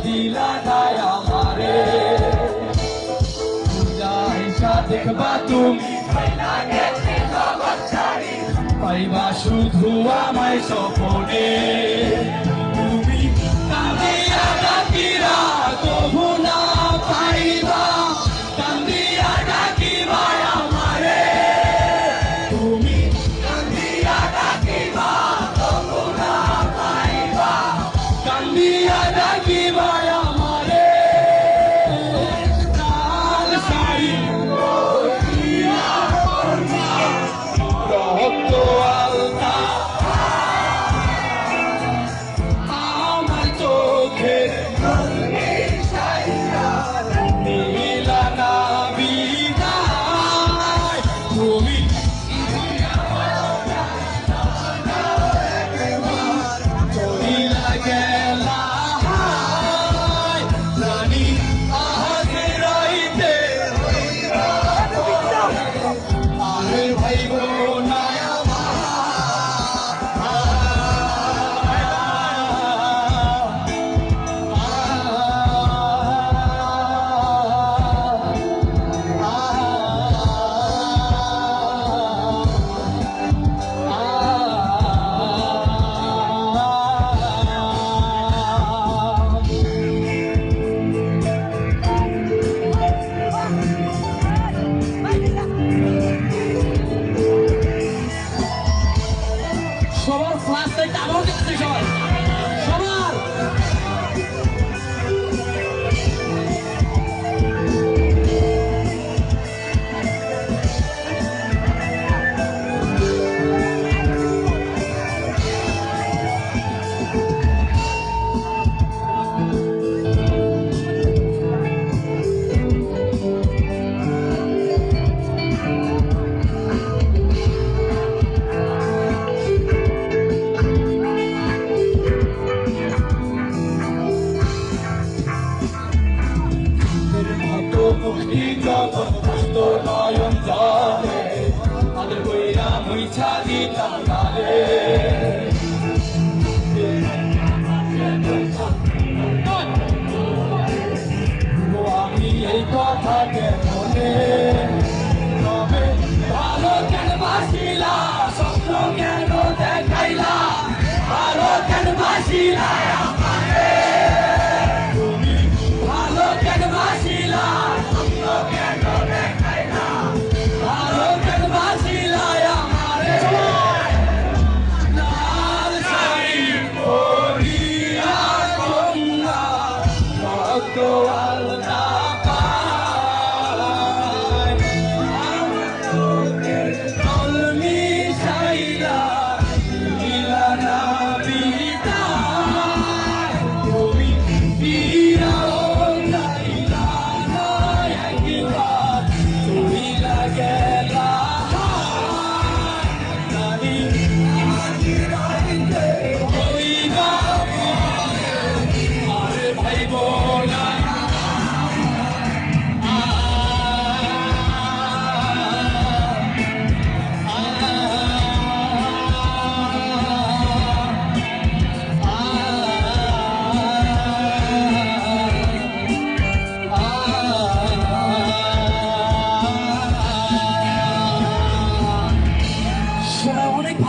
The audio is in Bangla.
দিলা নাই আমারে পূজা দেখবা তুমি পাইবা শুধু আমায় স্বপনে তুমি কাঁদিয়া ডাকিরা তবু না পাইবা কান্দিয়া ডাকিবা আমারে তুমি কান্দিয়া ডাকিবা তবু না পাইবা কান্দিয়া ডাকিবা আমারে লাল শাড়ি রক্ত আলতা আমার চোখের নীলা না বিদায় তুমি চলিলা গেলা রানী আহাজে রইতে আরে ভাই বোনা সবার ক্লাস থেকে আমার কাছে সবার নয়ন জলে আদের বইরা মুইছা দিতাম গালে আমি এই কথা মনে তবে ভালো কেন বাসিলা স্বপ্ন কেন দেখাইলা ভালো কেন বাসিলা তুমি ভালো কেন বাসিলা স্বপ্ন কেন দেখাইলা ভালো কেন বাসিলা আমারে লাল শাড়ি পরিয়া কন্যা রক্ত